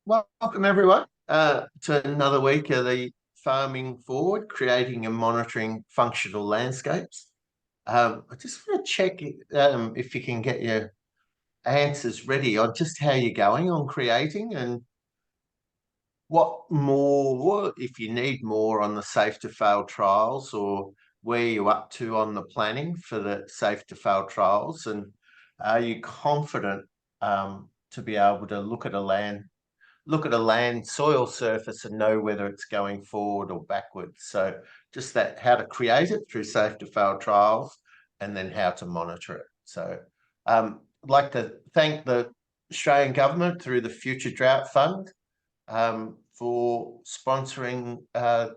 Welcome everyone to another week of the Farming Forward, creating and monitoring functional landscapes. I just want to check if you can get your answers ready on just how you're going on creating and what more, if you need more on the safe to fail trials, or where you're up to on the planning for the safe to fail trials, and are you confident to be able to look at a land soil surface and know whether it's going forward or backwards. So just that, how to create it through safe to fail trials, and then how to monitor it. So I'd like to thank the Australian government through the Future Drought Fund for sponsoring the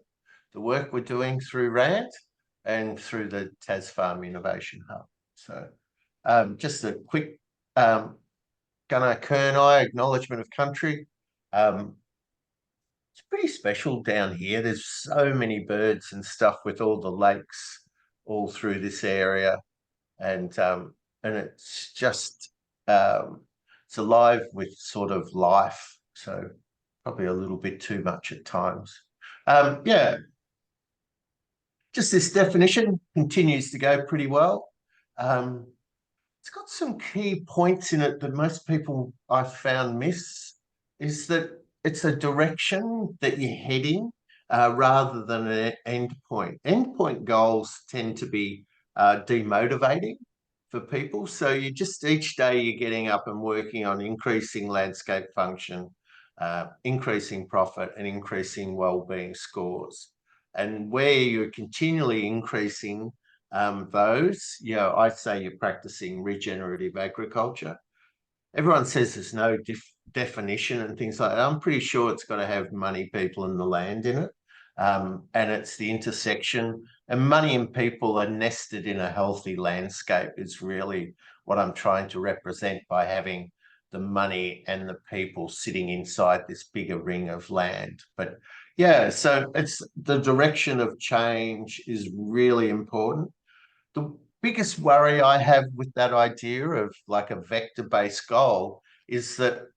work we're doing through RANT and through the TasFarm Innovation Hub. So just a quick Gunnar Kernai acknowledgement of country. It's pretty special down here. There's so many birds and stuff with all the lakes all through this area, and it's just it's alive with sort of life. So probably a little bit too much at times. Yeah, just this definition continues to go pretty well. It's got some key points in it that most people I've found miss, is that it's a direction that you're heading rather than an end point. End point goals tend to be demotivating for people. So you just, each day you're getting up and working on increasing landscape function, increasing profit and increasing well-being scores. And where you're continually increasing those, I say you're practicing regenerative agriculture. Everyone says there's no definition and things like that. I'm pretty sure it's got to have money, people, and the land in it. And it's the intersection, and money and people are nested in a healthy landscape is really what I'm trying to represent by having the money and the people sitting inside this bigger ring of land. But yeah, so it's the direction of change is really important. The biggest worry I have with that idea of like a vector-based goal is that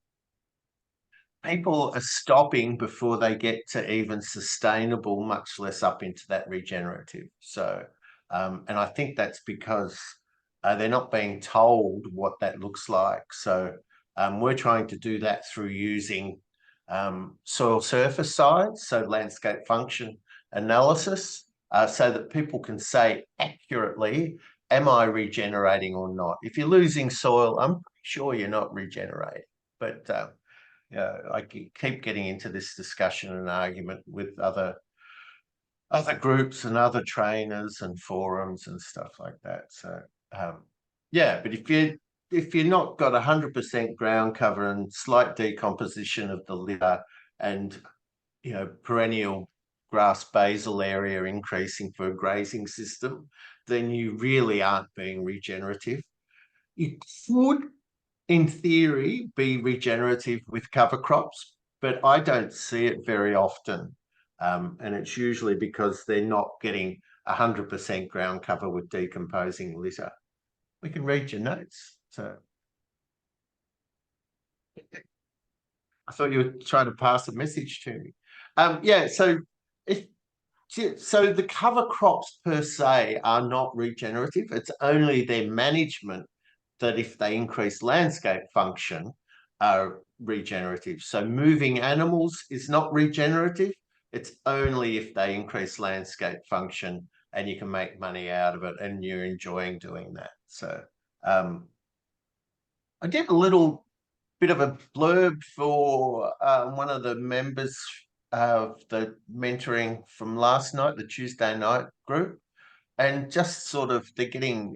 people are stopping before they get to even sustainable, much less up into that regenerative. So, and I think that's because they're not being told what that looks like. So we're trying to do that through using soil surface science, so landscape function analysis, so that people can say accurately, am I regenerating or not? If you're losing soil, I'm sure you're not regenerating. But I keep getting into this discussion and argument with other groups and other trainers and forums and stuff like that. So yeah, but if you're not got 100% ground cover and slight decomposition of the litter, and perennial grass basal area increasing for a grazing system, then you really aren't being regenerative. You could, in theory, be regenerative with cover crops, but I don't see it very often. And it's usually because they're not getting 100% ground cover with decomposing litter. We can read your notes. So I thought you were trying to pass a message to me. Yeah, so the cover crops per se are not regenerative. It's only their management that, if they increase landscape function, are regenerative. So moving animals is not regenerative. It's only if they increase landscape function and you can make money out of it and you're enjoying doing that. So I did a little bit of a blurb for one of the members of the mentoring from last night, the Tuesday night group, and just sort of they're getting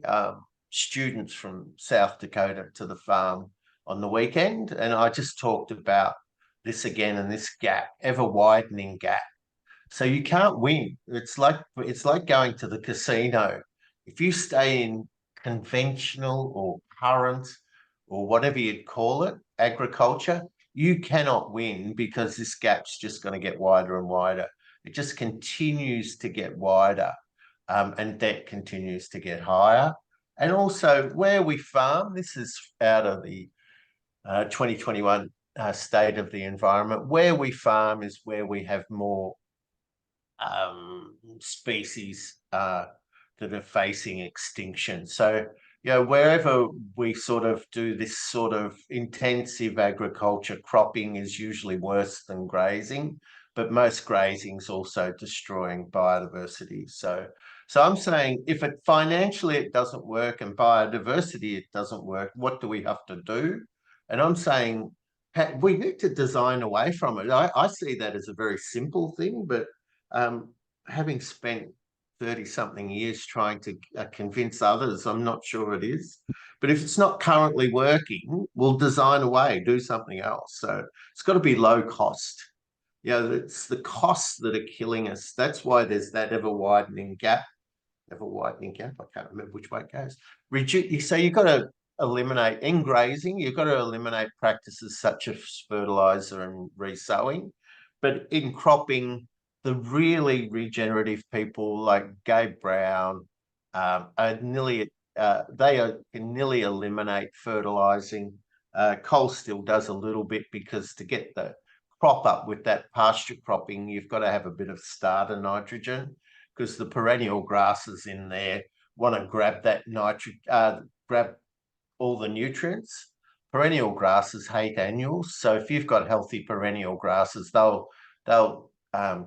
students from South Dakota to the farm on the weekend, and I just talked about this again, and this gap, ever widening gap. So you can't win. It's like going to the casino. If you stay in conventional or current or whatever you'd call it, agriculture, you cannot win, because this gap's just going to get wider and wider. It just continues to get wider, and debt continues to get higher. And also where we farm, this is out of the 2021 state of the environment. Where we farm is where we have more species that are facing extinction. So, wherever we sort of do this sort of intensive agriculture, cropping is usually worse than grazing, but most grazing is also destroying biodiversity. So I'm saying if it financially it doesn't work and biodiversity it doesn't work, what do we have to do? And I'm saying we need to design away from it. I see that as a very simple thing, but having spent 30-something years trying to convince others, I'm not sure it is. But if it's not currently working, we'll design away, do something else. So it's got to be low cost. It's the costs that are killing us. That's why there's that ever-widening gap. I can't remember which way it goes. So you've got to eliminate, in grazing, you've got to eliminate practices such as fertilizer and resowing. But in cropping, the really regenerative people like Gabe Brown can nearly eliminate fertilizing. Cole still does a little bit, because to get the crop up with that pasture cropping, you've got to have a bit of starter nitrogen, because the perennial grasses in there want to grab that grab all the nutrients. Perennial grasses hate annuals, so if you've got healthy perennial grasses, they'll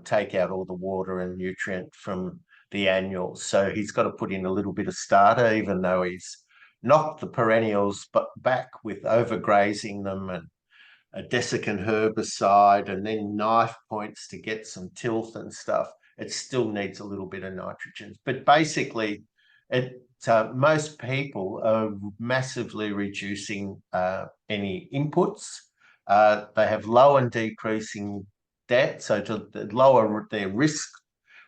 take out all the water and nutrient from the annuals. So he's got to put in a little bit of starter, even though he's knocked the perennials back with overgrazing them and a desiccant herbicide and then knife points to get some tilth and stuff. It still needs a little bit of nitrogen. But basically, most people are massively reducing any inputs. They have low and decreasing debt, so to lower their risk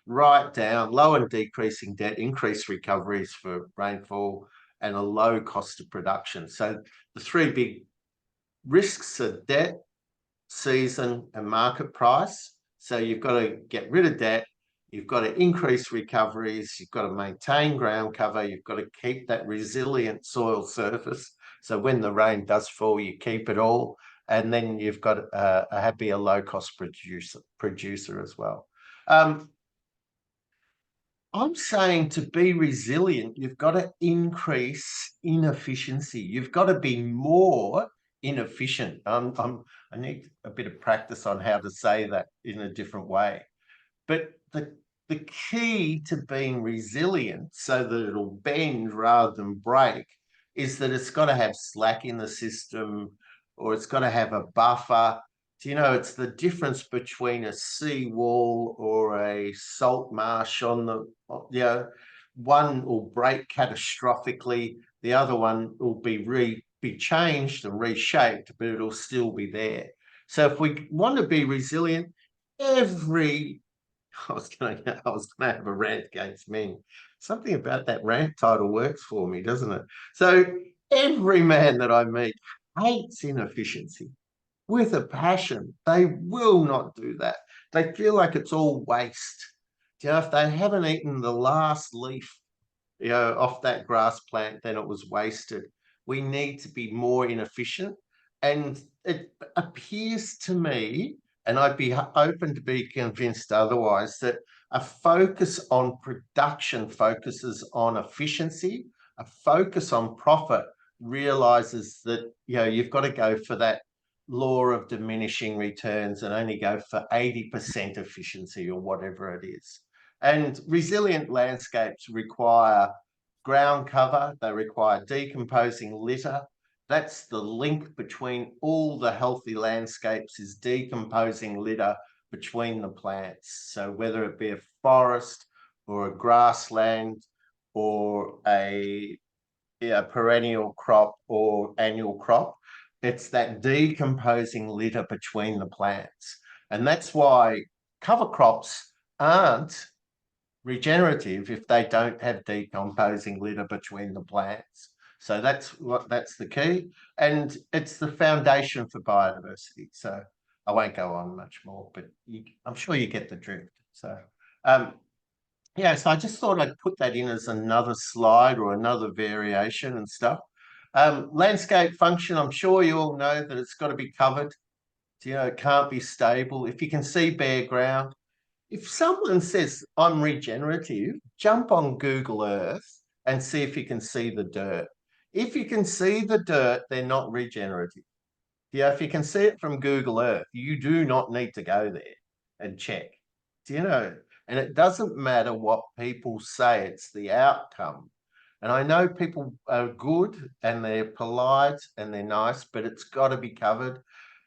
right down, low and decreasing debt, increased recoveries for rainfall, and a low cost of production. So the three big risks are debt, season, and market price. So you've got to get rid of debt, you've got to increase recoveries, you've got to maintain ground cover, you've got to keep that resilient soil surface. So when the rain does fall, you keep it all. And then you've got a happier, low-cost producer as well. I'm saying to be resilient, you've got to increase inefficiency. You've got to be more inefficient. I need a bit of practice on how to say that in a different way. But the key to being resilient, so that it'll bend rather than break, is that it's got to have slack in the system, or it's got to have a buffer. It's the difference between a seawall or a salt marsh on the, one will break catastrophically, the other one will be changed and reshaped, but it'll still be there. So if we want to be resilient, I was going to have a rant against men. Something about that rant title works for me, doesn't it? So every man that I meet hates inefficiency with a passion. They will not do that. They feel like it's all waste. If they haven't eaten the last leaf, off that grass plant, then it was wasted. We need to be more inefficient. And it appears to me, and I'd be open to be convinced otherwise, that a focus on production focuses on efficiency. A focus on profit realizes that you've got to go for that law of diminishing returns and only go for 80% efficiency or whatever it is. And resilient landscapes require ground cover, they require decomposing litter. That's the link between all the healthy landscapes, is decomposing litter between the plants. So whether it be a forest or a grassland or a perennial crop or annual crop, it's that decomposing litter between the plants. And that's why cover crops aren't regenerative if they don't have decomposing litter between the plants. So that's the key. And it's the foundation for biodiversity. So I won't go on much more, but I'm sure you get the drift. So so I just thought I'd put that in as another slide or another variation and stuff. Landscape function, I'm sure you all know that it's got to be covered. It can't be stable. If you can see bare ground, if someone says I'm regenerative, jump on Google Earth and see if you can see the dirt. If you can see the dirt, they're not regenerative. If you can see it from Google Earth, you do not need to go there and check. And it doesn't matter what people say, it's the outcome. And I know people are good and they're polite and they're nice, but it's got to be covered.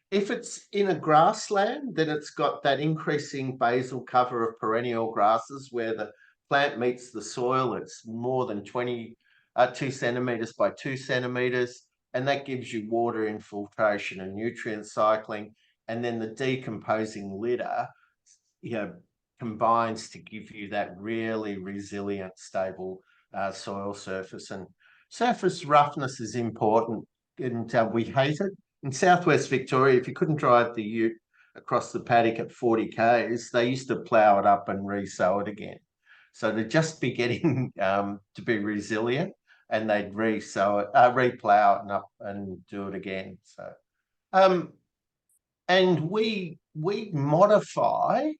If it's in a grassland, then it's got that increasing basal cover of perennial grasses where the plant meets the soil. It's more than 2 centimeters by 2 centimeters, and that gives you water infiltration and nutrient cycling. And then the decomposing litter, combines to give you that really resilient, stable soil surface. And surface roughness is important, and we hate it. In southwest Victoria, if you couldn't drive the ute across the paddock at 40 k's, they used to plough it up and re-sow it again. So to just be getting to be resilient, and they'd re-sow it, re-plough it and up and do it again. So, and we modify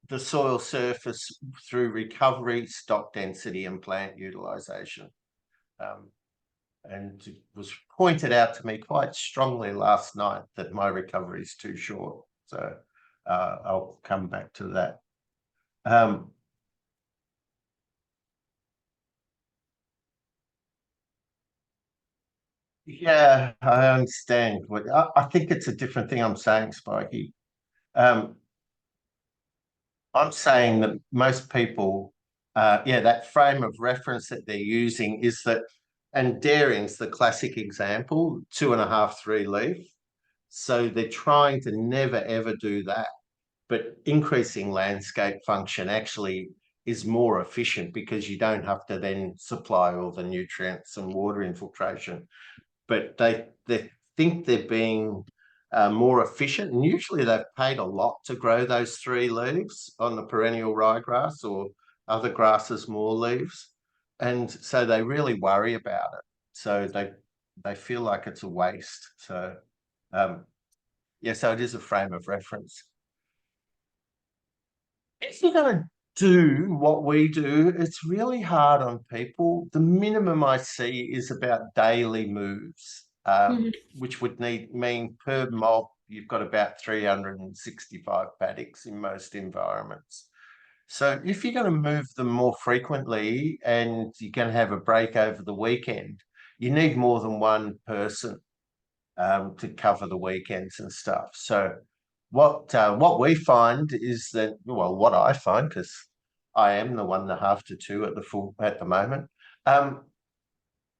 the soil surface through recovery, stock density, and plant utilisation. And it was pointed out to me quite strongly last night that my recovery is too short. So I'll come back to that. Yeah, I understand. I think it's a different thing I'm saying, Spikey. I'm saying that most people, that frame of reference that they're using is that, and dairying's the classic example, 2.5, 3 leaf. So they're trying to never, ever do that. But increasing landscape function actually is more efficient because you don't have to then supply all the nutrients and water infiltration. But they think they're being more efficient, and usually they've paid a lot to grow those 3 leaves on the perennial ryegrass or other grasses more leaves, and so they really worry about it. So they feel like it's a waste. So so it is a frame of reference. If you're going to do what we do, it's really hard on people. The minimum I see is about daily moves, which would mean per mob, you've got about 365 paddocks in most environments. So if you're going to move them more frequently and you're going to have a break over the weekend, you need more than one person to cover the weekends and stuff. So what we find is that, well, what I find, because I am the 1.5 to 2 at the moment,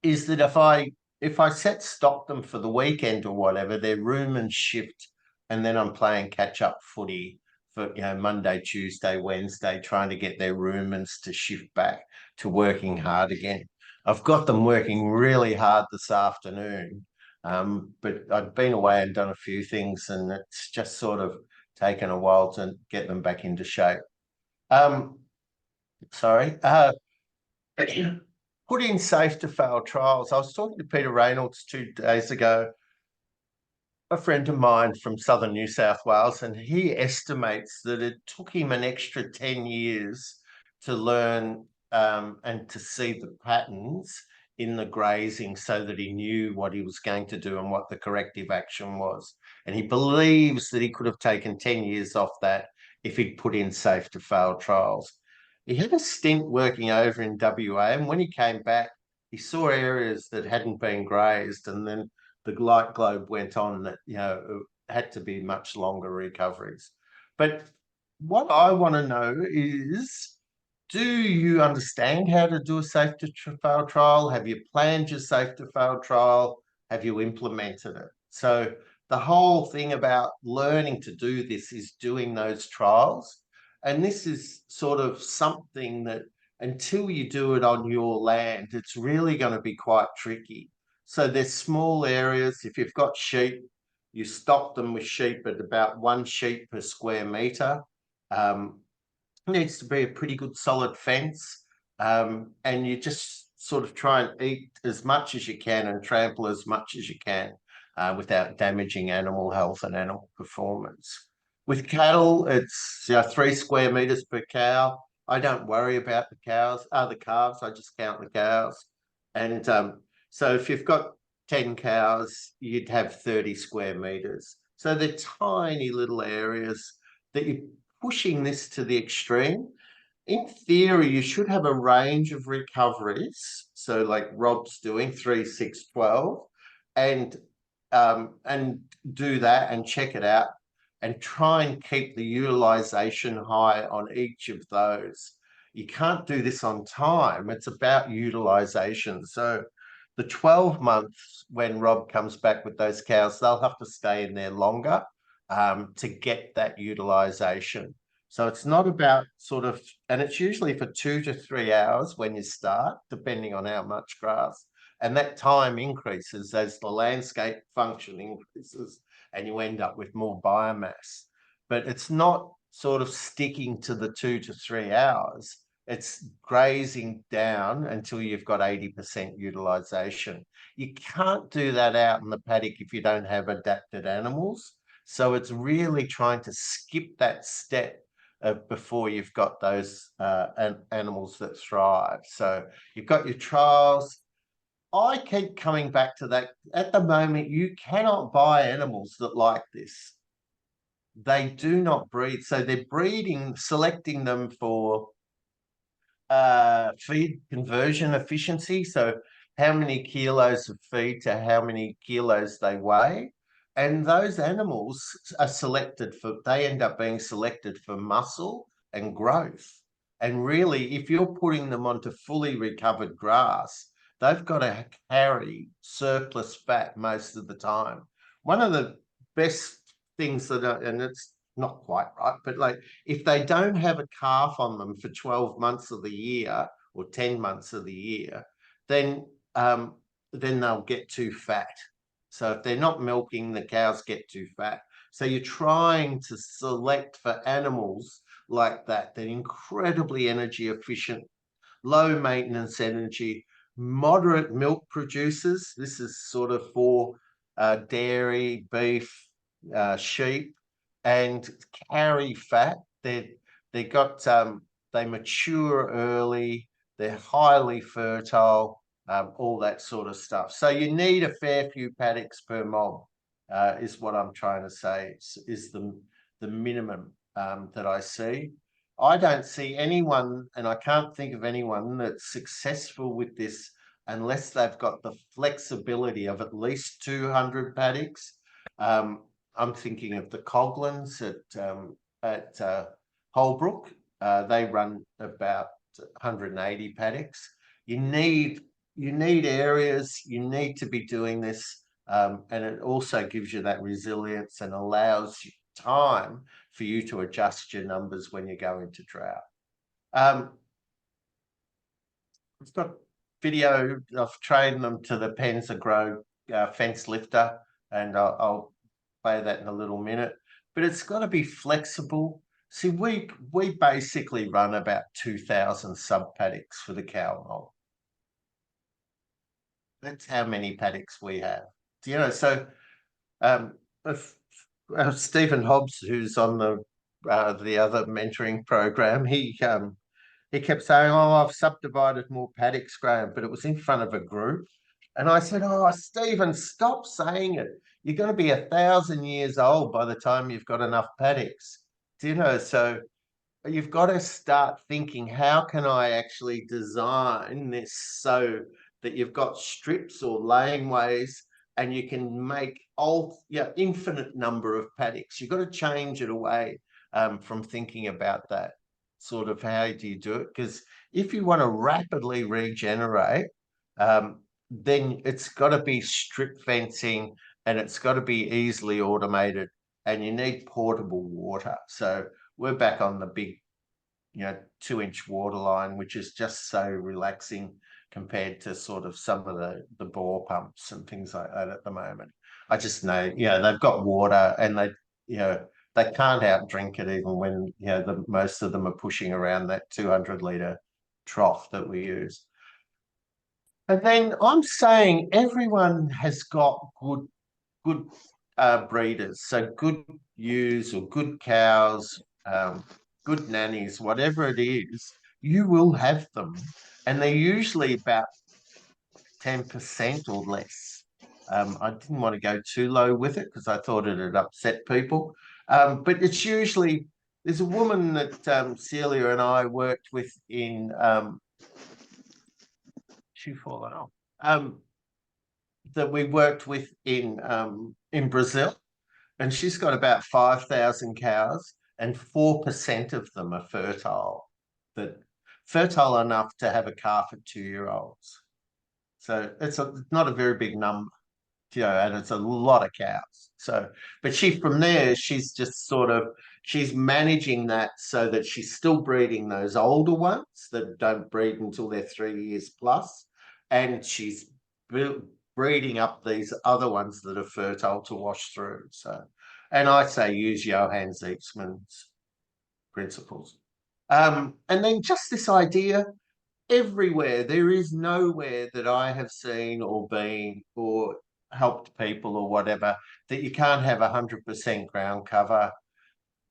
is that if I stock them for the weekend or whatever, they're rumen shift, and then I'm playing catch up footy for Monday, Tuesday, Wednesday, trying to get their rumens to shift back to working hard again. I've got them working really hard this afternoon, but I've been away and done a few things, and it's just sort of taken a while to get them back into shape. Sorry. Put in safe to fail trials. I was talking to Peter Reynolds 2 days ago, a friend of mine from southern New South Wales, and he estimates that it took him an extra 10 years to learn and to see the patterns in the grazing so that he knew what he was going to do and what the corrective action was. And he believes that he could have taken 10 years off that if he'd put in safe to fail trials. He had a stint working over in WA, and when he came back, he saw areas that hadn't been grazed, and then the light globe went on that, it had to be much longer recoveries. But what I want to know is, do you understand how to do a safe to fail trial? Have you planned your safe to fail trial? Have you implemented it? So the whole thing about learning to do this is doing those trials. And this is sort of something that until you do it on your land, it's really going to be quite tricky. So there's small areas. If you've got sheep, you stock them with sheep at about 1 sheep per square metre. Needs to be a pretty good solid fence. And you just sort of try and eat as much as you can and trample as much as you can. without damaging animal health and animal performance. With cattle, it's 3 square meters per cow. I don't worry about the calves. I just count the cows. And so if you've got 10 cows, you'd have 30 square meters. So they're tiny little areas that you're pushing this to the extreme. In theory, you should have a range of recoveries. So like Rob's doing 3, 6, 12, and do that and check it out and try and keep the utilization high on each of those. You can't do this on time. It's about utilization. So the 12 months when Rob comes back with those cows, they'll have to stay in there longer to get that utilization. So it's not about and it's usually for 2 to 3 hours when you start, depending on how much grass. And that time increases as the landscape function increases and you end up with more biomass. But it's not sort of sticking to the 2 to 3 hours. It's grazing down until you've got 80% utilization. You can't do that out in the paddock if you don't have adapted animals. So it's really trying to skip that step before you've got those animals that thrive. So you've got your trials. I keep coming back to that. At the moment, you cannot buy animals that like this. They do not breed. So they're breeding, selecting them for feed conversion efficiency. So how many kilos of feed to how many kilos they weigh. And those animals are selected they end up being selected for muscle and growth. And really, if you're putting them onto fully recovered grass, they've got to carry surplus fat most of the time. One of the best things and it's not quite right, but like if they don't have a calf on them for 12 months of the year or 10 months of the year, then they'll get too fat. So if they're not milking, the cows get too fat. So you're trying to select for animals like that, they're incredibly energy efficient, low maintenance energy, moderate milk producers. This is sort of for dairy, beef, sheep, and carry fat. They mature early. They're highly fertile. All that sort of stuff. So you need a fair few paddocks per mob, is what I'm trying to say. Is the minimum that I see. I don't see anyone, and I can't think of anyone that's successful with this unless they've got the flexibility of at least 200 paddocks. I'm thinking of the Coglins at Holbrook. They run about 180 paddocks. You need areas, you need to be doing this, and it also gives you that resilience and allows you time for you to adjust your numbers when you go into drought. I've got video of training them to the Penza Grow fence lifter, and I'll play that in a little minute. But it's got to be flexible. See, we basically run about 2,000 sub paddocks for the cow mob. That's how many paddocks we have. So if Stephen Hobbs, who's on the other mentoring program, he kept saying, "Oh, I've subdivided more paddocks, Graham," but it was in front of a group, and I said, "Oh, Stephen, stop saying it. You're going to be 1,000 years old by the time you've got enough paddocks." So you've got to start thinking, how can I actually design this so that you've got strips or laneways and you can make infinite number of paddocks. You've got to change it away from thinking about that sort of how do you do it? Because if you want to rapidly regenerate, then it's got to be strip fencing and it's got to be easily automated and you need portable water. So we're back on the big 2-inch water line, which is just so relaxing compared to sort of some of the bore pumps and things like that at the moment. I just know, they've got water and they can't outdrink it even when, most of them are pushing around that 200-litre trough that we use. And then I'm saying everyone has got good good breeders, so good ewes or good cows, good nannies, whatever it is, you will have them, and they're usually about 10% or less. I didn't want to go too low with it because I thought it'd upset people. But it's usually there's a woman that Celia and I worked with in she fallen off. That we worked with in Brazil, and she's got about 5,000 cows, and 4% of them are fertile. That fertile enough to have a calf at 2 year olds. So it's not a very big number, and it's a lot of cows. So, but from there, she's just sort of she's managing that so that she's still breeding those older ones that don't breed until they're 3 years plus, and she's breeding up these other ones that are fertile to wash through. So, and I say use Johann Zietsman's principles. And then just this idea everywhere. There is nowhere that I have seen or been or helped people or whatever that you can't have 100% ground cover.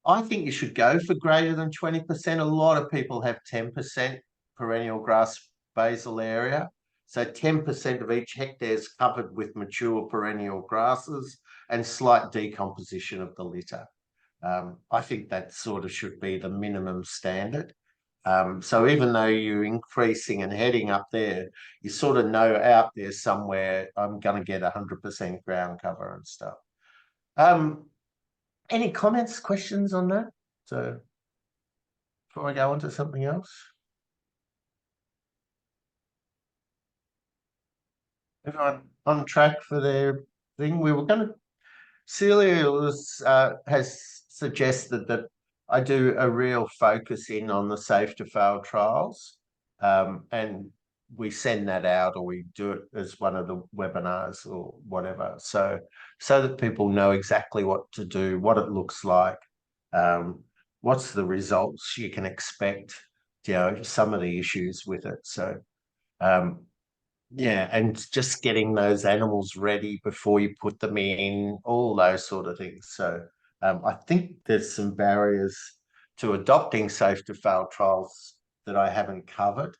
I think you should go for greater than 20%. A lot of people have 10% perennial grass basal area. So 10% of each hectare is covered with mature perennial grasses and slight decomposition of the litter. I think that sort of should be the minimum standard. So even though you're increasing and heading up there, you sort of know out there somewhere I'm going to get 100% ground cover and stuff. Um, any comments, questions on that? So before I go on to something else, everyone on track for their thing? We were going to. Celia has suggested that I do a real focus in on the safe to fail trials, and we send that out or we do it as one of the webinars or whatever, so that people know exactly what to do, what it looks like, what's the results you can expect, some of the issues with it. So um, yeah, and just getting those animals ready before you put them in, all those sort of things. So I think there's some barriers to adopting safe to fail trials that I haven't covered.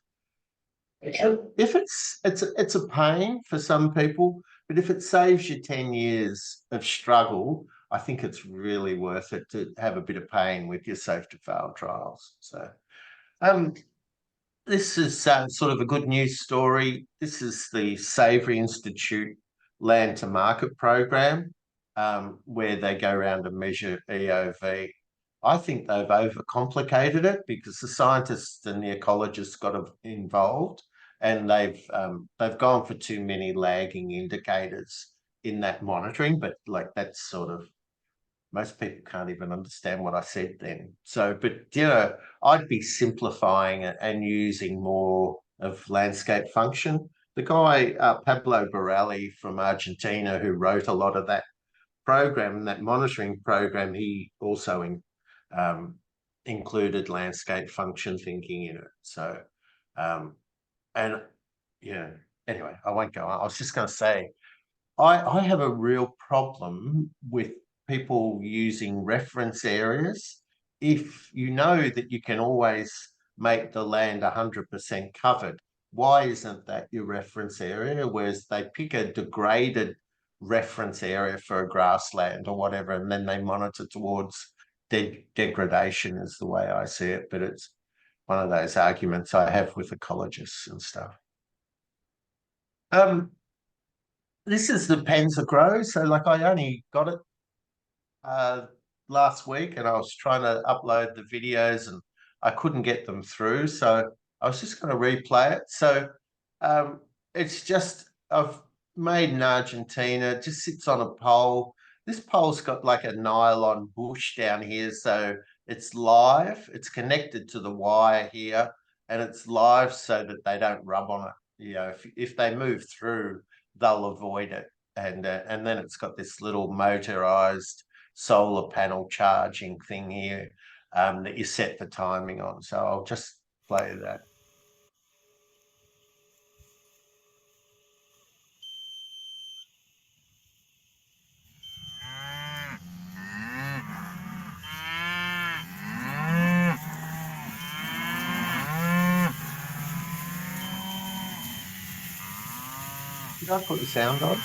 If it's a pain for some people, but if it saves you 10 years of struggle, I think it's really worth it to have a bit of pain with your safe to fail trials. So um, this is sort of a good news story. This is the Savory Institute Land to Market program, where they go around and measure EOV. I think they've overcomplicated it because the scientists and the ecologists got involved, and they've gone for too many lagging indicators in that monitoring. But like that's sort of most people can't even understand what I said then. So, but I'd be simplifying it and using more of landscape function. The guy, Pablo Borelli from Argentina, who wrote a lot of that program, that monitoring program, he also included landscape function thinking in it. So, and yeah, anyway, I won't go on. I was just going to say, I have a real problem with people using reference areas. If you know that you can always make the land 100% covered, why isn't that your reference area? Whereas they pick a degraded reference area for a grassland or whatever, and then they monitor towards degradation is the way I see it. But it's one of those arguments I have with ecologists and stuff. This is the Penza Grow. So like I only got it uh, last week and I was trying to upload the videos and I couldn't get them through. So I was just going to replay it. So it's just, I've made in Argentina, it just sits on a pole. This pole's got like a nylon bush down here. So it's live, it's connected to the wire here and it's live so that they don't rub on it. If they move through, they'll avoid it. And then it's got this little motorized solar panel charging thing here that you set the timing on. So I'll just play that. Did I put the sound on?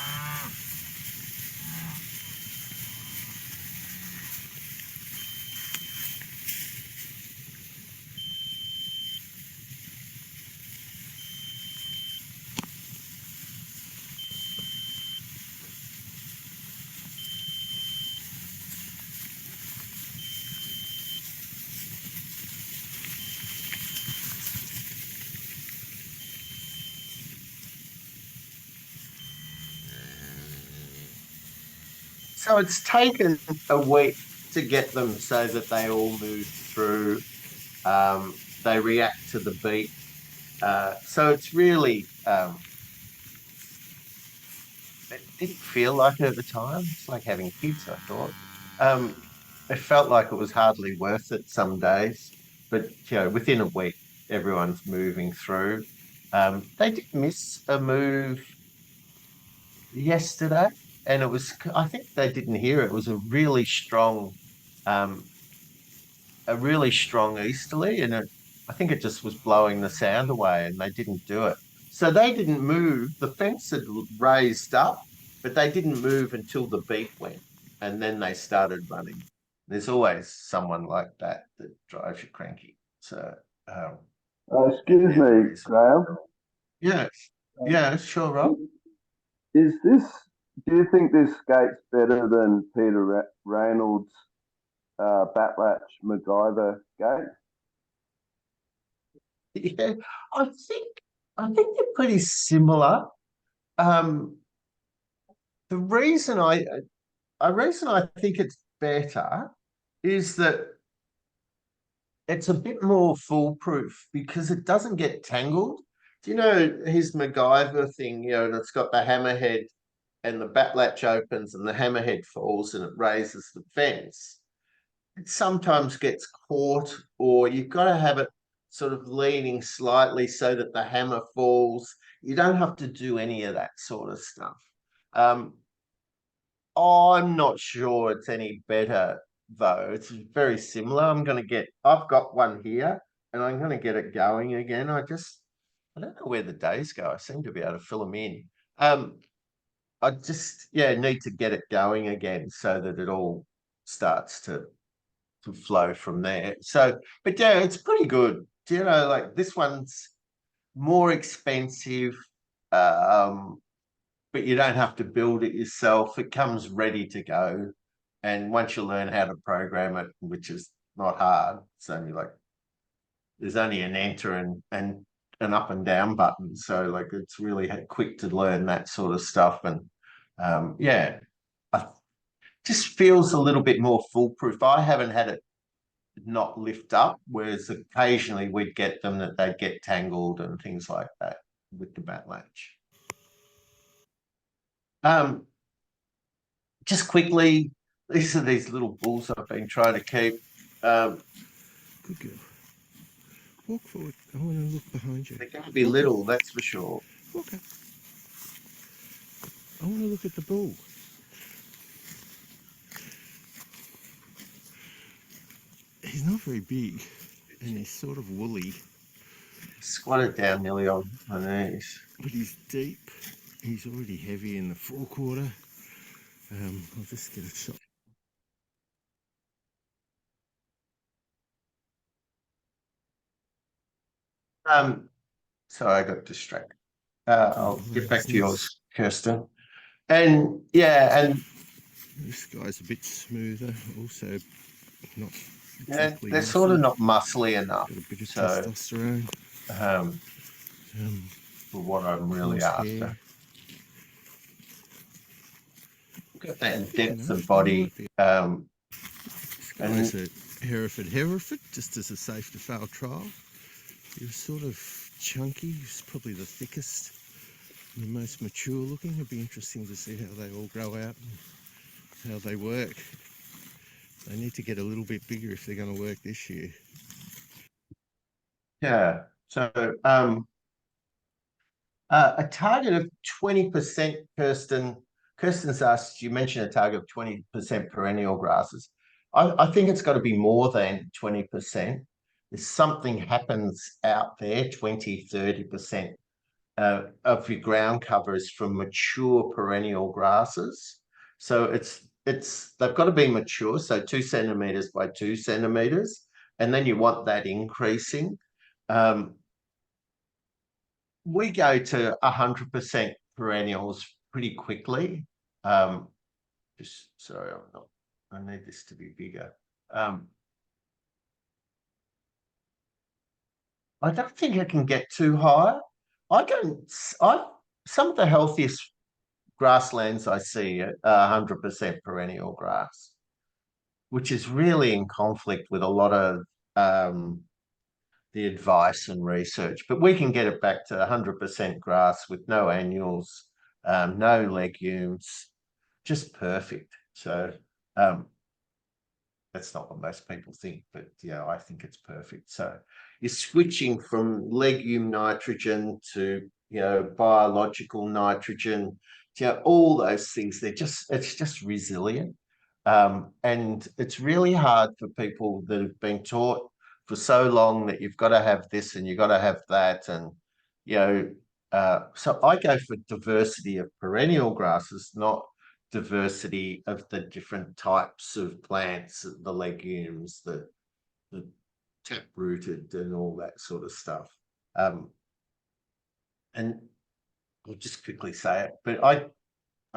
So it's taken a week to get them so that they all move through. They react to the beat. So it's really, it didn't feel like it at the time. It's like having kids, I thought. Um, it felt like it was hardly worth it some days, but within a week, everyone's moving through. They did miss a move yesterday, and I think they didn't hear it. It was um, a really strong easterly, and I think it just was blowing the sound away, and they didn't do it. So they didn't move. The fence had raised up, but they didn't move until the beat went, and then they started running. There's always someone like that that drives you cranky. So um, Excuse yeah, there me, is. Graham. Yeah, yeah, sure, Rob. Is this? Do you think this skate's better than Peter Reynolds' Batlatch MacGyver skate? Yeah, I think I think they're pretty similar. Um, the reason I think it's better is that it's a bit more foolproof because it doesn't get tangled. Do you know his MacGyver thing? It's got the hammerhead and the bat latch opens and the hammerhead falls and it raises the fence. It sometimes gets caught, or you've got to have it sort of leaning slightly so that the hammer falls. You don't have to do any of that sort of stuff. Um, I'm not sure it's any better though. It's very similar. I've got one here and I'm going to get it going again. I don't know where the days go. I seem to be able to fill them in. Um, I just, yeah, need to get it going again so that it all starts to flow from there. So, but yeah, it's pretty good. Like this one's more expensive. Um, but you don't have to build it yourself. It comes ready to go. And once you learn how to program it, which is not hard, it's only like there's only an enter and an up and down button. So like it's really quick to learn that sort of stuff. And yeah, I just feels a little bit more foolproof. I haven't had it not lift up, whereas occasionally we'd get them that they'd get tangled and things like that with the bat latch. Um, just quickly, these are these little bulls I've been trying to keep. Um, Good girl. Walk forward. I want to look behind you. they're going to be Walk up. little, that's for sure. Walk up. I want to look at the bull. He's not very big, and he's sort of woolly, Squatted down nearly on my knees. but he's deep. He's already heavy in the forequarter. I'll just get a shot. Um, sorry, I got distracted. I'll get back to yours, Kirsten. And yeah, and This guy's a bit smoother, also not yeah, exactly they're sort muscly. of not muscly enough. Got a bit of So testosterone. um, Um, for what I'm really nice after. hair. Got that Big depth of enough. He body. might be. This And guy's a Hereford, just as a safe to fail trial. He was sort of chunky. He's probably the thickest and the most mature looking. It'd be interesting to see how they all grow out and how they work. They need to get a little bit bigger if they're going to work this year. yeah, so a target of 20%, Kirsten. Kirsten's asked, you mentioned a target of 20% perennial grasses. I think it's got to be more than 20%. If something happens out there, 20, 30%. of your ground cover is from mature perennial grasses. So they've got to be mature, so 2 centimeters by 2 centimeters, and then you want that increasing. We go to 100% perennials pretty quickly. Just sorry, I need this to be bigger. I don't think it can get too high. Some of the healthiest grasslands I see are 100% perennial grass, which is really in conflict with a lot of the advice and research. But we can get it back to 100% grass with no annuals, no legumes, just perfect. So that's not what most people think, but yeah, I think it's perfect. So you're switching from legume nitrogen to, biological nitrogen, all those things. It's just resilient. And it's really hard for people that have been taught for so long that you've got to have this and you've got to have that. And, so I go for diversity of perennial grasses, not diversity of the different types of plants, the legumes, the tap-rooted and all that sort of stuff. And I'll just quickly say it, but I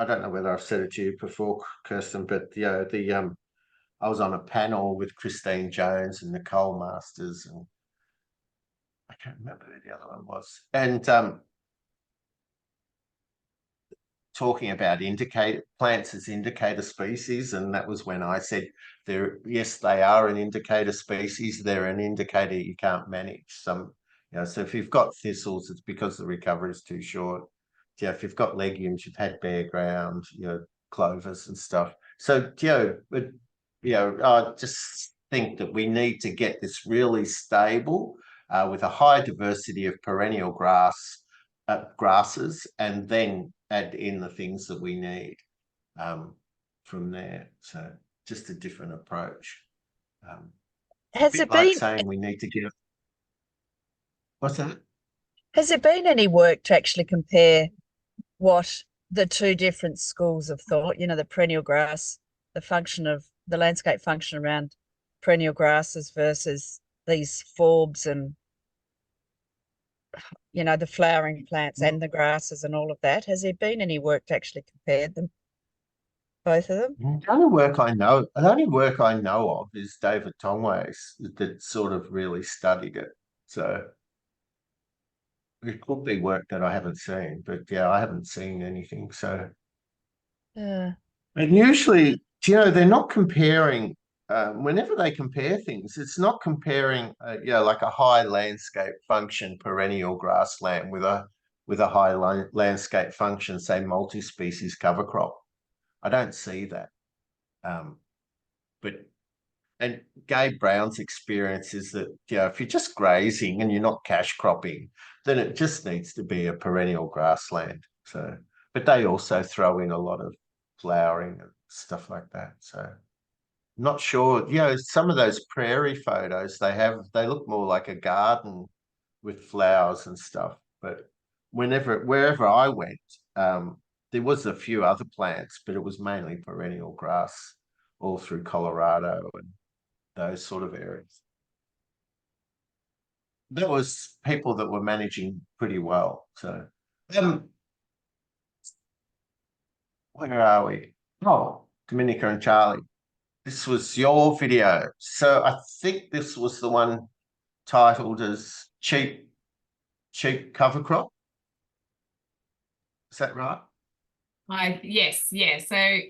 don't know whether I've said it to you before, Kirsten, but I was on a panel with Christine Jones and Nicole Masters, and I can't remember who the other one was, and talking about plants as indicator species, and that was when I said yes, they are an indicator species. They're an indicator you can't manage. So if you've got thistles, it's because the recovery is too short. If you've got legumes, you've had bare ground, clovers and stuff. So I just think that we need to get this really stable with a high diversity of perennial grasses, and then add in the things that we need from there. So just a different approach. Has it been saying we need to get? What's that? Has there been any work to actually compare what the two different schools of thought, the perennial grass, the landscape function around perennial grasses versus these forbs and the flowering plants and the grasses and all of that? Has there been any work to actually compare them, both of them? The only work I know of is David Tongway's that sort of really studied it. So it could be work that I haven't seen, but yeah, I haven't seen anything. So and usually, they're not comparing. Whenever they compare things, it's not comparing, like a high landscape function perennial grassland with a high landscape function, say multi-species cover crop. I don't see that. And Gabe Brown's experience is that, if you're just grazing and you're not cash cropping, then it just needs to be a perennial grassland. So, but they also throw in a lot of flowering and stuff like that. So not sure, some of those prairie photos they look more like a garden with flowers and stuff. But wherever I went, there was a few other plants, but it was mainly perennial grass all through Colorado and those sort of areas. There was people that were managing pretty well. So, where are we? Oh, Dominica and Charlie. This was your video. So I think this was the one titled as cheap cover crop. Is that right? Yes. So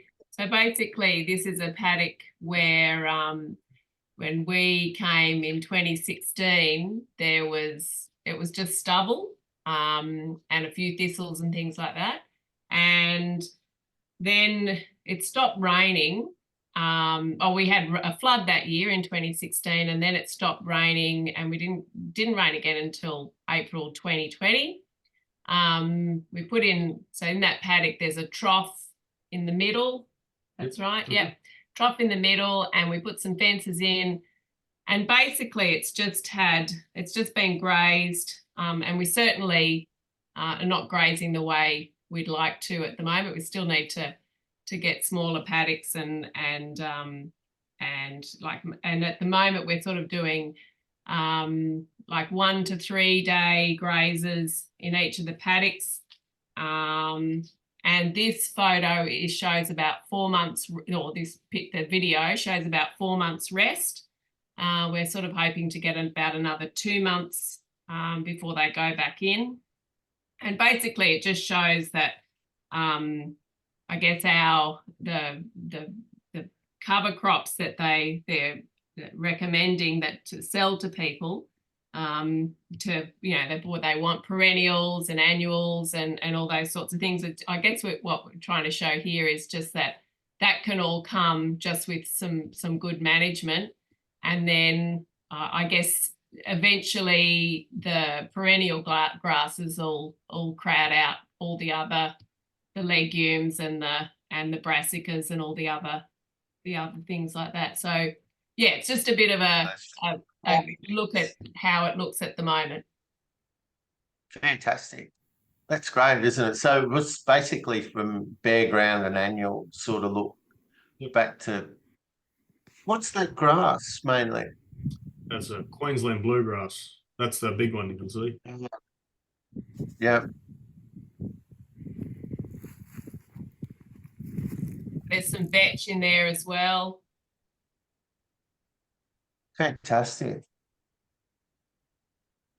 basically this is a paddock where when we came in 2016, it was just stubble and a few thistles and things like that. And then it stopped raining. We had a flood that year in 2016, and then it stopped raining, and we didn't rain again until April 2020. We put in, so in that paddock there's a trough in the middle. That's right. Mm-hmm. Yeah, trough in the middle, and we put some fences in, and basically it's just been grazed, and we certainly and not grazing the way we'd like to at the moment. We still need to get smaller paddocks and at the moment we're sort of doing like 1 to 3 day grazers in each of the paddocks. And this photo shows about 4 months, or the video shows about 4 months rest. We're sort of hoping to get about another 2 months before they go back in. And basically it just shows that I guess the cover crops that they're recommending that to sell to people, they want perennials and annuals and all those sorts of things. I guess what we're trying to show here is just that can all come just with some good management, and then I guess eventually the perennial grasses will crowd out all the legumes and the brassicas and all the other things like that. So yeah, it's just a bit of a look at how it looks at the moment. Fantastic. That's great, isn't it? So it was basically from bare ground and annual sort of look back to, what's that grass mainly? That's a Queensland bluegrass. That's the big one you can see. Yeah. There's some vetch in there as well. Fantastic.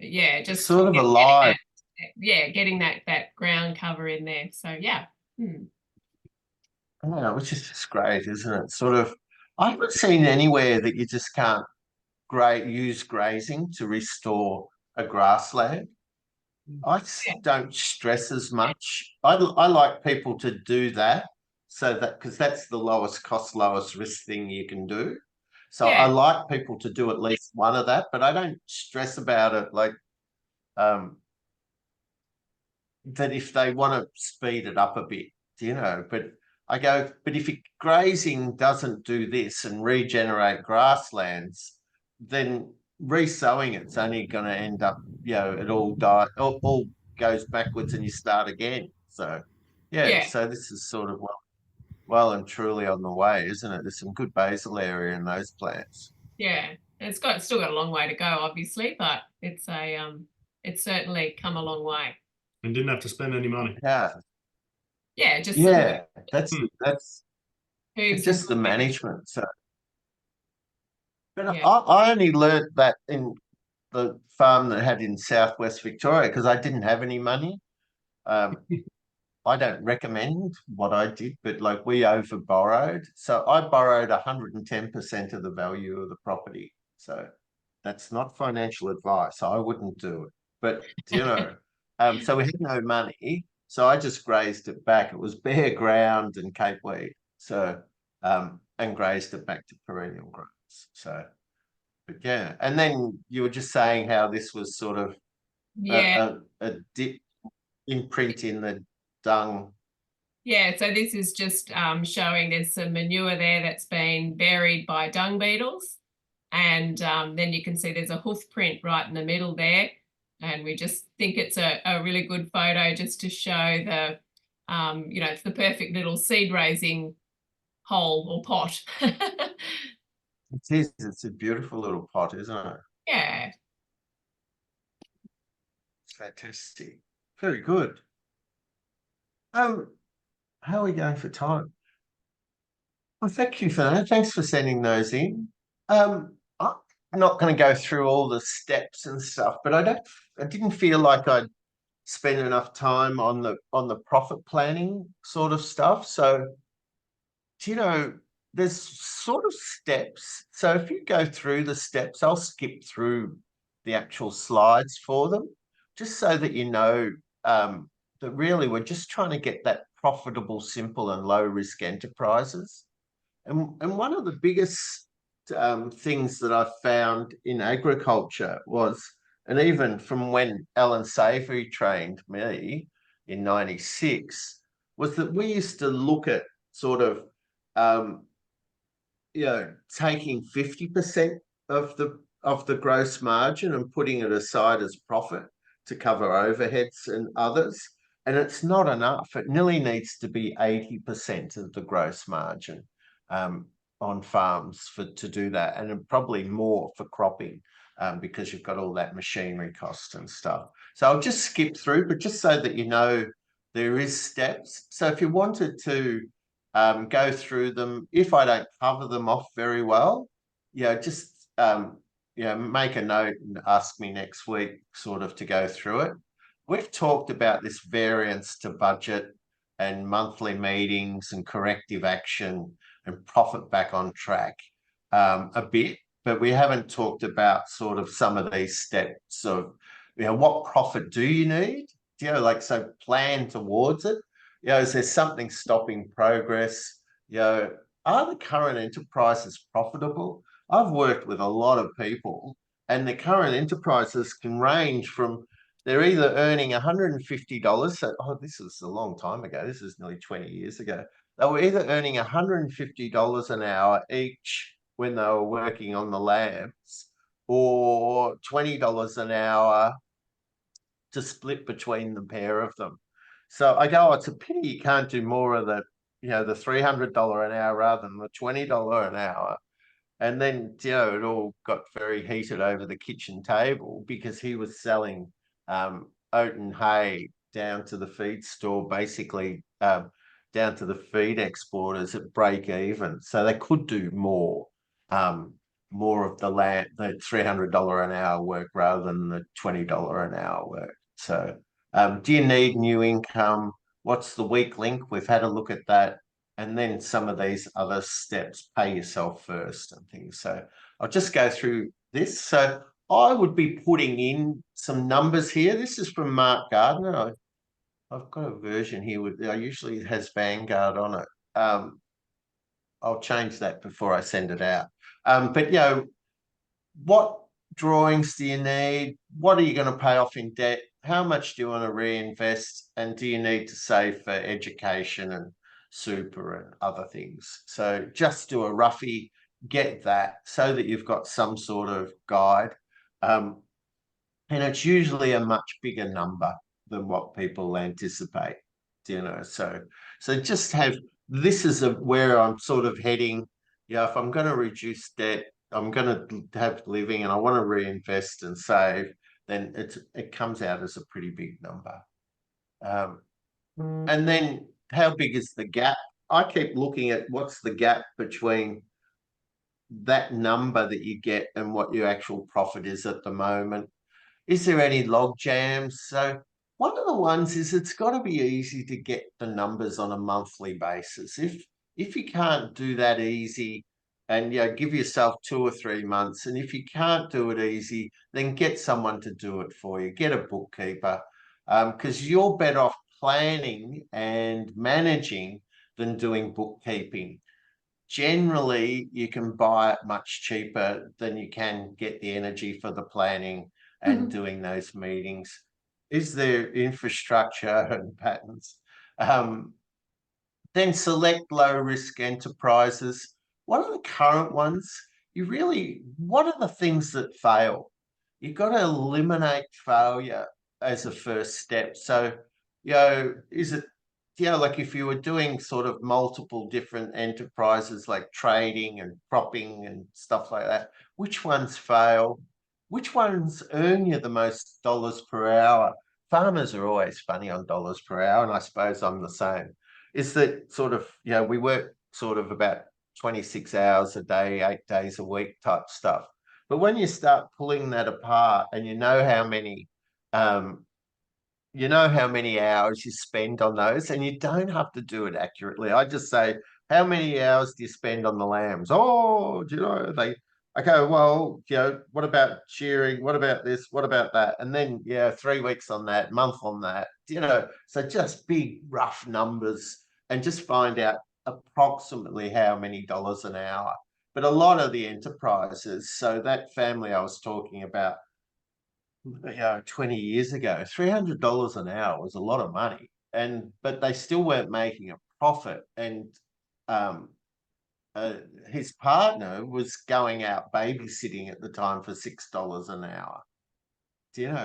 But yeah, just sort of alive. Getting that ground cover in there. So yeah. Yeah, which is just great, isn't it? Sort of, I haven't seen anywhere that you just can't use grazing to restore a grassland. I don't stress as much. I like people to do that, so that, because that's the lowest cost, lowest risk thing you can do. So I like people to do at least one of that, but I don't stress about it. Like, that if they want to speed it up a bit, but I go, but if grazing doesn't do this and regenerate grasslands, then resowing it's only going to end up, it all all goes backwards and you start again. So so this is sort of well and truly on the way, isn't it? There's some good basal area in those plants. Yeah, it's still got a long way to go, obviously, but it's it's certainly come a long way. And didn't have to spend any money. Yeah, just that's just the management. So, but I only learned that in the farm that I had in Southwest Victoria because I didn't have any money. I don't recommend what I did, but like we over borrowed. So I borrowed 110% of the value of the property. So that's not financial advice. I wouldn't do it. But so we had no money. So I just grazed it back. It was bare ground and Cape weed. So and grazed it back to perennial grass. So but yeah. And then you were just saying how this was sort of a dip imprint in the dung. Yeah, so this is just showing there's some manure there that's been buried by dung beetles, and then you can see there's a hoof print right in the middle there, and we just think it's a really good photo just to show the it's the perfect little seed raising hole or pot. It is. It's a beautiful little pot, isn't it? Yeah. It's fantastic. Very good. How are we going for time? Well, thank you for that. Thanks for sending those in. I'm not going to go through all the steps and stuff, but I didn't feel like I'd spend enough time on the profit planning sort of stuff. So, there's sort of steps. So if you go through the steps, I'll skip through the actual slides for them, just so that that really we're just trying to get that profitable, simple and low risk enterprises. And one of the biggest things that I found in agriculture was, and even from when Alan Savory trained me in 96, was that we used to look at sort of, taking 50% of the gross margin and putting it aside as profit to cover overheads and others. And it's not enough. It nearly needs to be 80% of the gross margin on farms to do that, and probably more for cropping because you've got all that machinery cost and stuff. So I'll just skip through, but just so that you know there is steps. So if you wanted to go through them, if I don't cover them off very well, just make a note and ask me next week sort of to go through it. We've talked about this variance to budget and monthly meetings and corrective action and profit back on track a bit, but we haven't talked about sort of some of these steps of, what profit do you need? So plan towards it. Is there something stopping progress? Are the current enterprises profitable? I've worked with a lot of people, and the current enterprises can range from, they're either earning $150. So, this is a long time ago. This is nearly 20 years ago. They were either earning $150 an hour each when they were working on the labs, or $20 an hour to split between the pair of them. So I go, it's a pity you can't do more of the $300 an hour rather than the $20 an hour. And then, it all got very heated over the kitchen table because he was selling oat and hay down to the feed store, basically down to the feed exporters at break even. So they could do more of the $300 an hour work rather than the $20 an hour work. So do you need new income? What's the weak link? We've had a look at that. And then some of these other steps, pay yourself first and things. So I'll just go through this. So I would be putting in some numbers here. This is from Mark Gardner. I've got a version here I usually has Vanguard on it. I'll change that before I send it out. But what drawings do you need? What are you going to pay off in debt? How much do you want to reinvest? And do you need to save for education and super and other things? So just do a roughie, get that so that you've got some sort of guide. And it's usually a much bigger number than what people anticipate, so just have, this is where I'm sort of heading. If I'm going to reduce debt, I'm going to have living and I want to reinvest and save, then it comes out as a pretty big number. And then how big is the gap? I keep looking at what's the gap between that number that you get and what your actual profit is at the moment. Is there any log jams? So one of the ones is it's got to be easy to get the numbers on a monthly basis. If you can't do that easy, and give yourself 2 or 3 months, and if you can't do it easy, then get someone to do it for you. Get a bookkeeper, because you're better off planning and managing than doing bookkeeping. Generally, you can buy it much cheaper than you can get the energy for the planning and doing those meetings. Is there infrastructure and patterns? Then select low risk enterprises. What are the current ones? What are the things that fail? You've got to eliminate failure as a first step. So, is it, like if you were doing sort of multiple different enterprises like trading and cropping and stuff like that, which ones fail? Which ones earn you the most dollars per hour? Farmers are always funny on dollars per hour, and I suppose I'm the same. Is that sort of, we work sort of about 26 hours a day, 8 days a week type stuff. But when you start pulling that apart and you know how many hours you spend on those, and you don't have to do it accurately. I just say, how many hours do you spend on the lambs? Oh, okay, well, what about shearing? What about this? What about that? And then, 3 weeks on that, month on that, so just big rough numbers and just find out approximately how many dollars an hour. But a lot of the enterprises, so that family I was talking about, 20 years ago, $300 an hour was a lot of money, but they still weren't making a profit. And his partner was going out babysitting at the time for $6 an hour.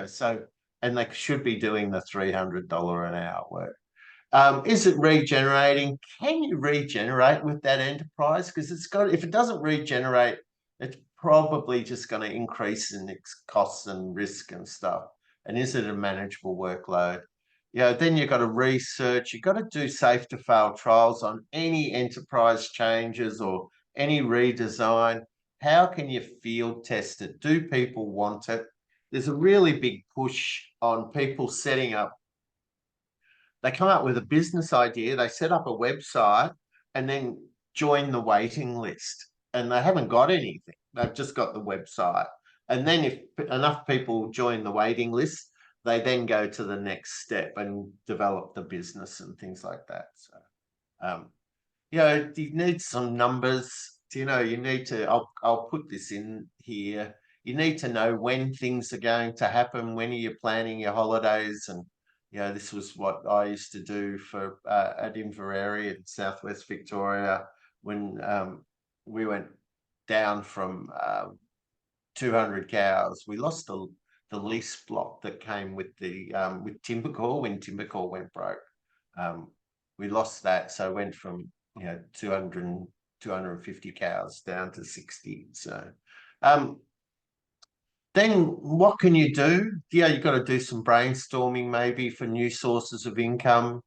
So, and they should be doing the $300 an hour work. Is it regenerating? Can you regenerate with that enterprise? Because if it doesn't regenerate, it's probably just going to increase in its costs and risk and stuff. And is it a manageable workload? Then you've got to research, you've got to do safe to fail trials on any enterprise changes or any redesign. How can you field test it? Do people want it? There's a really big push on people setting up. They come up with a business idea, they set up a website and then join the waiting list, and they haven't got anything. They've just got the website. And then if enough people join the waiting list, they then go to the next step and develop the business and things like that. So, you need some numbers. You need to, I'll put this in here. You need to know when things are going to happen, when are you planning your holidays, and this was what I used to do for at Inverary in Southwest Victoria when we went down from 200 cows. We lost the lease block that came with the with Timbercore when Timbercore went broke. We lost that, so it went from 250 cows down to 60. So then what can you do? You've got to do some brainstorming maybe for new sources of income.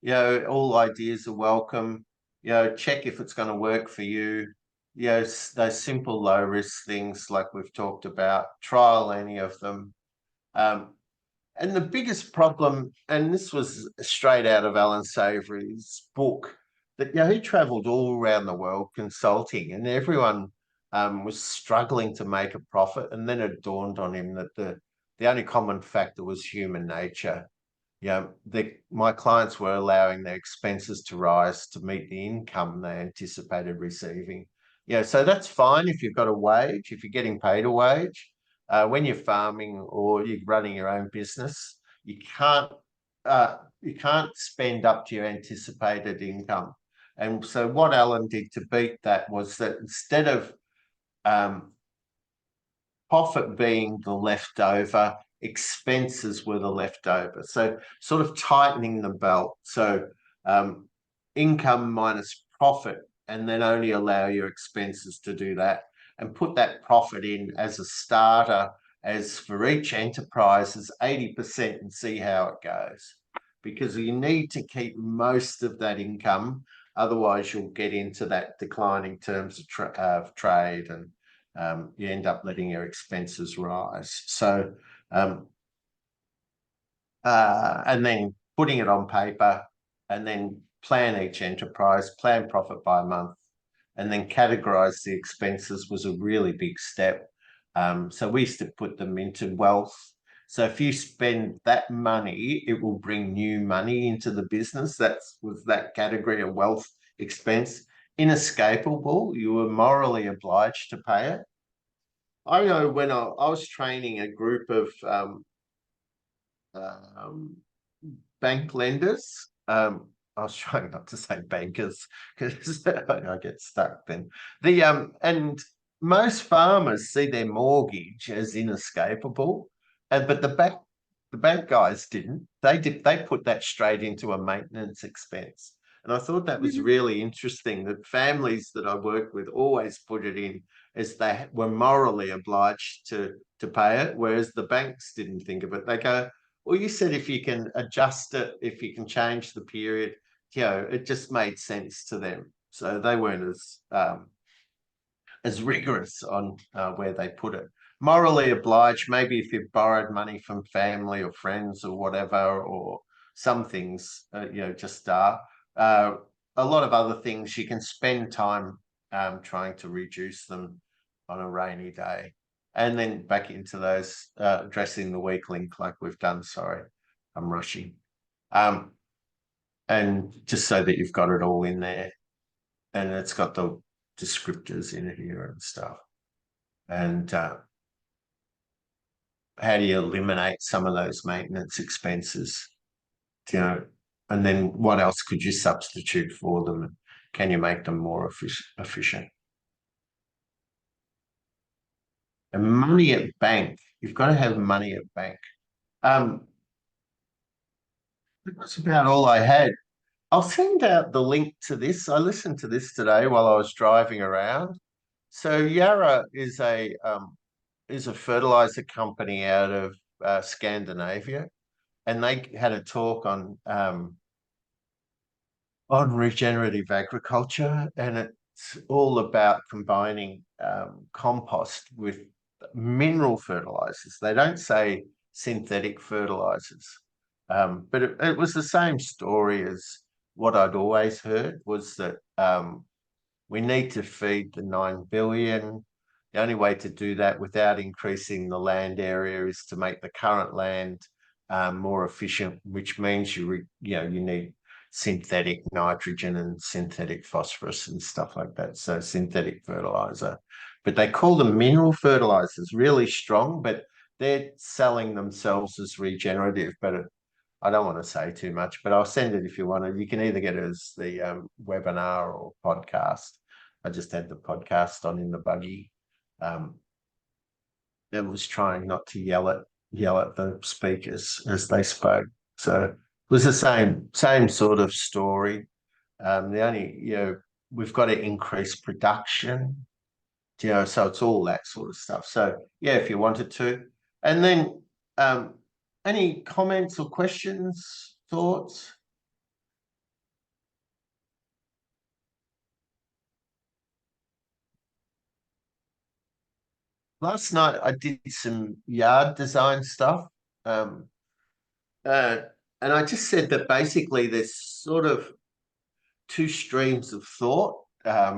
All ideas are welcome. Check if it's going to work for you. Those simple low risk things like we've talked about, trial any of them. And the biggest problem, and this was straight out of Alan Savory's book, that he traveled all around the world consulting, and everyone was struggling to make a profit. And then it dawned on him that the only common factor was human nature. My clients were allowing their expenses to rise to meet the income they anticipated receiving. So that's fine if you've got a wage, if you're getting paid a wage. When you're farming or you're running your own business, you can't spend up to your anticipated income. And so what Alan did to beat that was that instead of profit being the leftover, expenses were the leftover. So sort of tightening the belt. So income minus profit, and then only allow your expenses to do that, and put that profit in as a starter, as for each enterprise is 80%, and see how it goes. Because you need to keep most of that income, otherwise you'll get into that declining terms of trade, and you end up letting your expenses rise. So, and then putting it on paper, and then plan each enterprise, plan profit by month, and then categorize the expenses was a really big step. So we used to put them into wealth. So if you spend that money, it will bring new money into the business. Was that category of wealth expense. Inescapable, you were morally obliged to pay it. I know when I was training a group of bank lenders, I was trying not to say bankers because I get stuck then. And most farmers see their mortgage as inescapable, but the bank guys didn't. They put that straight into a maintenance expense. And I thought that was really interesting, that families that I work with always put it in as they were morally obliged to pay it, whereas the banks didn't think of it. They go, well, you said if you can adjust it, if you can change the period, it just made sense to them. So they weren't as rigorous on where they put it. Morally obliged, maybe if you've borrowed money from family or friends or whatever, or some things, just are. A lot of other things, you can spend time trying to reduce them on a rainy day. And then back into those addressing the weak link like we've done. Sorry, I'm rushing. And just so that you've got it all in there, and it's got the descriptors in here and stuff. And how do you eliminate some of those maintenance expenses? And then what else could you substitute for them? Can you make them more efficient? And money at bank, you've got to have money at bank. That's about all I had. I'll send out the link to this. I listened to this today while I was driving around. So Yara is a fertilizer company out of Scandinavia, and they had a talk on regenerative agriculture, and it's all about combining compost with mineral fertilizers. They don't say synthetic fertilizers, but it was the same story as what I'd always heard, was that we need to feed the 9 billion. The only way to do that without increasing the land area is to make the current land more efficient, which means you need synthetic nitrogen and synthetic phosphorus and stuff like that. So synthetic fertilizer, but they call them mineral fertilizers, really strong, but they're selling themselves as regenerative. But I don't want to say too much, but I'll send it if you want to. You can either get it as the webinar or podcast. I just had the podcast on in the buggy. It was trying not to yell at the speakers as they spoke. So it was the same sort of story. The only, we've got to increase production, so it's all that sort of stuff. So yeah, if you wanted to. And then any comments or questions, thoughts? Last night I did some yard design stuff. And I just said that basically there's sort of two streams of thought.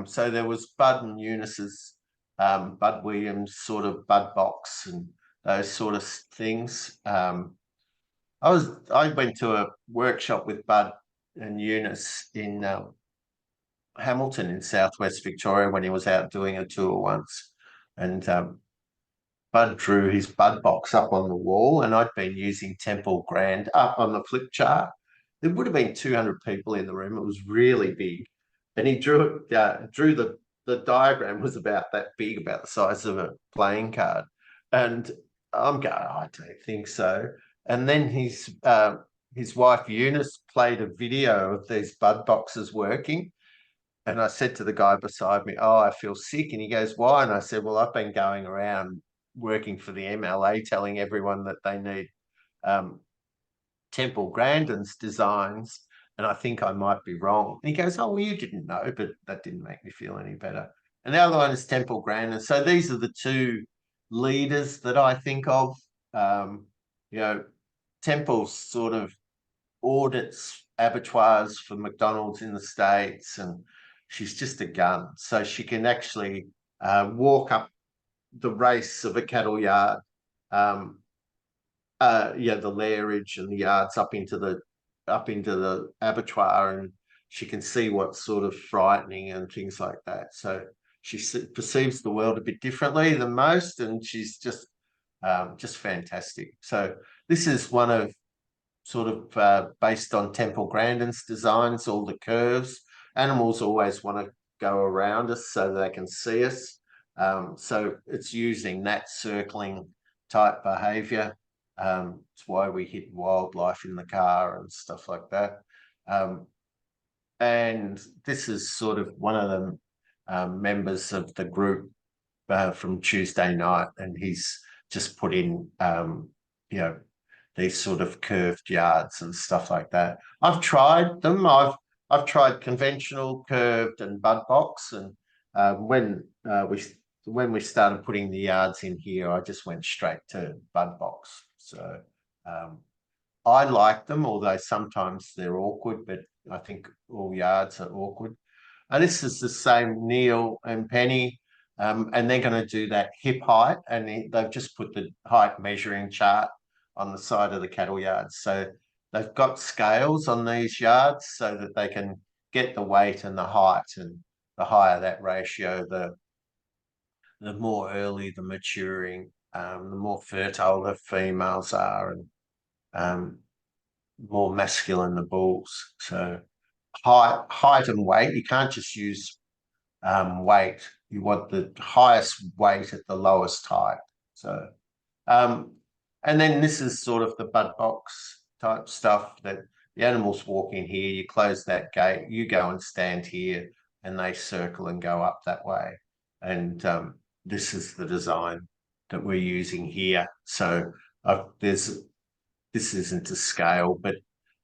So there was Bud and Eunice's, Bud Williams sort of Bud box and those sort of things. I went to a workshop with Bud and Eunice in Hamilton in Southwest Victoria when he was out doing a tour once, and Bud drew his Bud box up on the wall, and I'd been using Temple Grand up on the flip chart. There would have been 200 people in the room. It was really big, and he drew the diagram was about that big, about the size of a playing card, and I'm going, I don't think so. And then his wife Eunice played a video of these Bud boxes working. And I said to the guy beside me, "Oh, I feel sick." And he goes, "Why?" And I said, "Well, I've been going around working for the MLA telling everyone that they need Temple Grandin's designs, and I think I might be wrong." And he goes, "Oh, well, you didn't know," but that didn't make me feel any better. And the other one is Temple Grandin. So these are the two leaders that I think of. Temple sort of audits abattoirs for McDonald's in the States, and she's just a gun. So she can actually walk up the race of a cattle yard, the lairage and the yards up into the abattoir, and she can see what's sort of frightening and things like that. So she perceives the world a bit differently than most, and she's just fantastic. So this is one of sort of based on Temple Grandin's designs, all the curves. Animals always want to go around us so they can see us. So it's using that circling type behavior. It's why we hit wildlife in the car and stuff like that. And this is sort of one of the members of the group from Tuesday night, and he's just put in, these sort of curved yards and stuff like that. I've tried them. I've tried conventional, curved, and Bud box. And when we started putting the yards in here, I just went straight to Bud box. So I like them, although sometimes they're awkward. But I think all yards are awkward. And this is the same Neil and Penny, and they're going to do that hip height, and they've just put the height measuring chart on the side of the cattle yards. So they've got scales on these yards so that they can get the weight and the height, and the higher that ratio, the more early the maturing, the more fertile the females are, and more masculine the bulls. So height and weight, you can't just use weight. You want the highest weight at the lowest height. So And then this is sort of the bud box type stuff that the animals walk in here, you close that gate, you go and stand here, and they circle and go up that way. And this is the design that we're using here. So this isn't to scale, but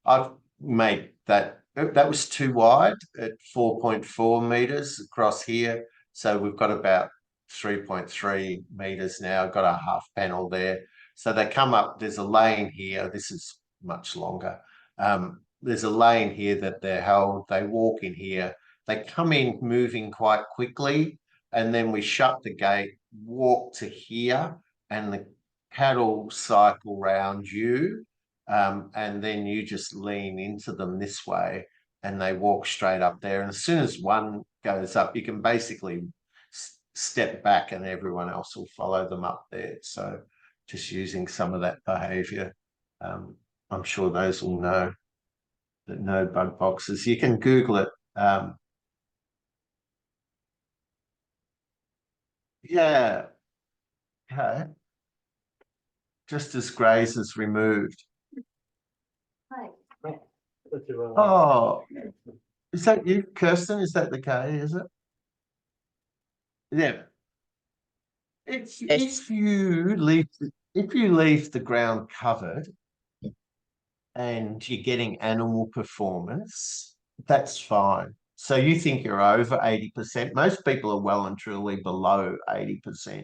I've made that was too wide at 4.4 meters across here. So we've got about 3.3 meters now. Got a half panel there. So they come up, there's a lane here. This is much longer. There's a lane here that they're held. They walk in here. They come in moving quite quickly. And then we shut the gate, walk to here, and the cattle cycle round you. And then you just lean into them this way and they walk straight up there. And as soon as one goes up, you can basically step back and everyone else will follow them up there. So just using some of that behavior. I'm sure those will know that know bug boxes. You can Google it. Yeah. Okay. Just as graze is removed. Oh, is that you, Kirsten? Is that the K, is it? Yeah. If you leave the ground covered and you're getting animal performance, that's fine. So you think you're over 80%. Most people are well and truly below 80%.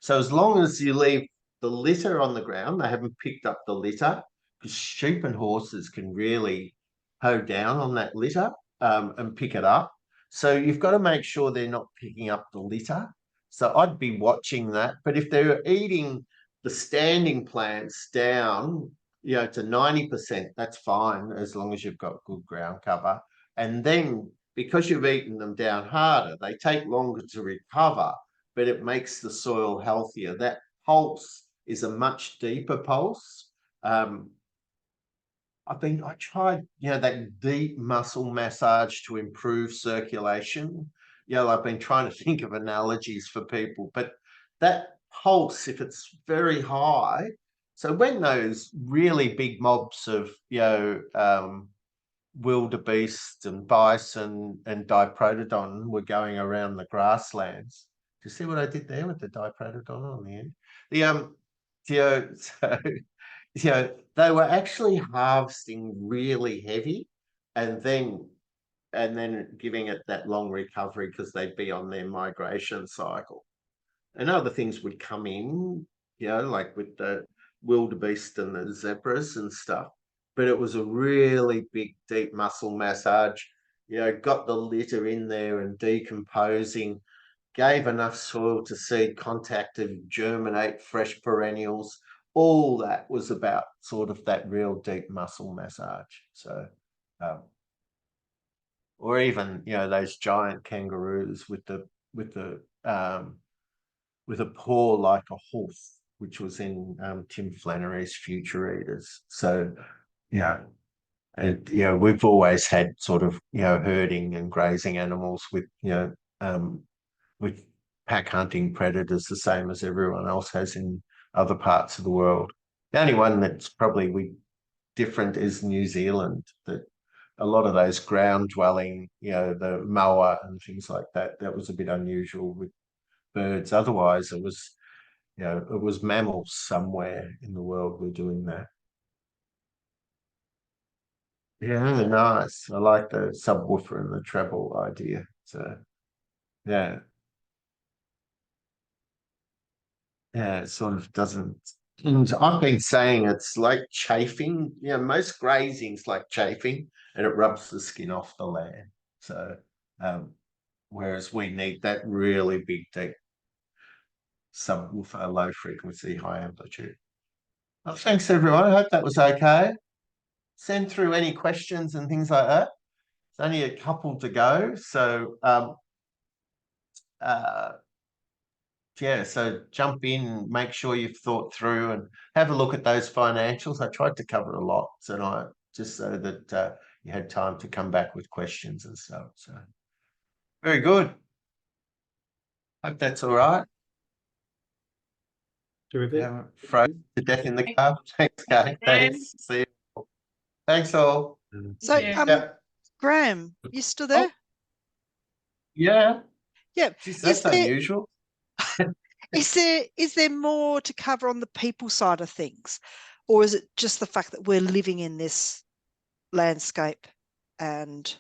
So as long as you leave the litter on the ground, they haven't picked up the litter, because sheep and horses can really hoe down on that litter and pick it up. So you've got to make sure they're not picking up the litter. So I'd be watching that. But if they're eating the standing plants down, you know, to 90%, that's fine, as long as you've got good ground cover. And then because you've eaten them down harder, they take longer to recover, but it makes the soil healthier. That pulse is a much deeper pulse. I tried, you know, that deep muscle massage to improve circulation. You know, I've been trying to think of analogies for people, but that pulse, if it's very high, so when those really big mobs of, you know, wildebeest and bison and diprotodon were going around the grasslands. Do you see what I did there with the diprotodon on the end? You know, so you know, they were actually harvesting really heavy and then giving it that long recovery because they'd be on their migration cycle. And other things would come in, you know, like with the wildebeest and the zebras and stuff. But it was a really big, deep muscle massage, you know, got the litter in there and decomposing, gave enough soil to seed contact and germinate fresh perennials. All that was about sort of that real deep muscle massage. So, or even, you know, those giant kangaroos with a paw like a horse, which was in Tim Flannery's Future Eaters. So, yeah. And, you know, we've always had sort of, you know, herding and grazing animals with, you know, with pack hunting predators, the same as everyone else has in other parts of the world. The only one that's probably different is New Zealand, that a lot of those ground dwelling, you know, the moa and things like that, that was a bit unusual with birds. Otherwise, it was, you know, it was mammals somewhere in the world were doing that. Yeah, nice. I like the subwoofer and the treble idea. So, yeah. Yeah, it sort of doesn't. And I've been saying it's like chafing. You know, most grazing's like chafing, and it rubs the skin off the land. So, whereas we need that really big, deep subwoofer, low frequency, high amplitude. Well, thanks everyone. I hope that was okay. Send through any questions and things like that. It's only a couple to go, so yeah, so jump in, make sure you've thought through and have a look at those financials. I tried to cover a lot tonight just so that you had time to come back with questions and stuff. So very good. Hope that's all right. Terrific. Frozen to death in the car. Thanks, Kate. Thanks. See you. All. Thanks all. So, Yeah. Yeah. Graham, you still there? Yeah. Yeah. Geez, Is that's there- unusual. Is there more to cover on the people side of things, or is it just the fact that we're living in this landscape and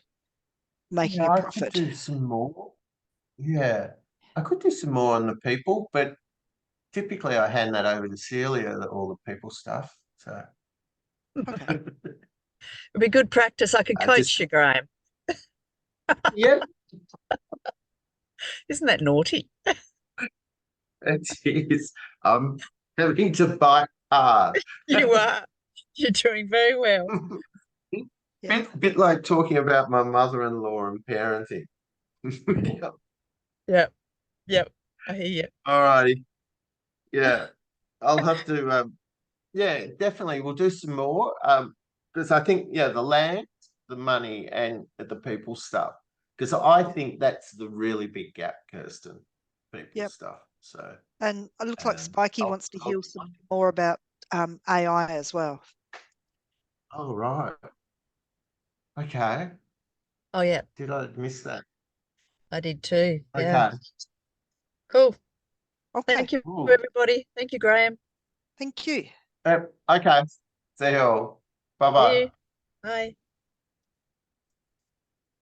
making Yeah, a I profit? could do some more. Yeah, I could do some more on the people, but typically I hand that over to Celia, all the people stuff. So Okay. It'd be good practice. I could I coach just- you, Graham. yeah, Isn't that naughty? it is. I'm having to bite hard. You are. You're doing very well. Yeah. Bit like talking about my mother-in-law and parenting. Yep. Yep. I hear you. Alrighty. Yeah, I'll have to. Yeah, definitely. We'll do some more. Because I think, yeah, the land, the money, and the people stuff. Because I think that's the really big gap, Kirsten. People Yep. stuff. So. And it looks like Um, Spiky I'll- wants to I'll- hear some more about AI as well. Oh right. Okay. Oh, yeah. Did I miss that? I did too. Yeah. Okay. Cool. Okay. Thank you, Cool. everybody. Thank you, Graham. Thank you. Okay. See you all. Bye See bye. you. Bye.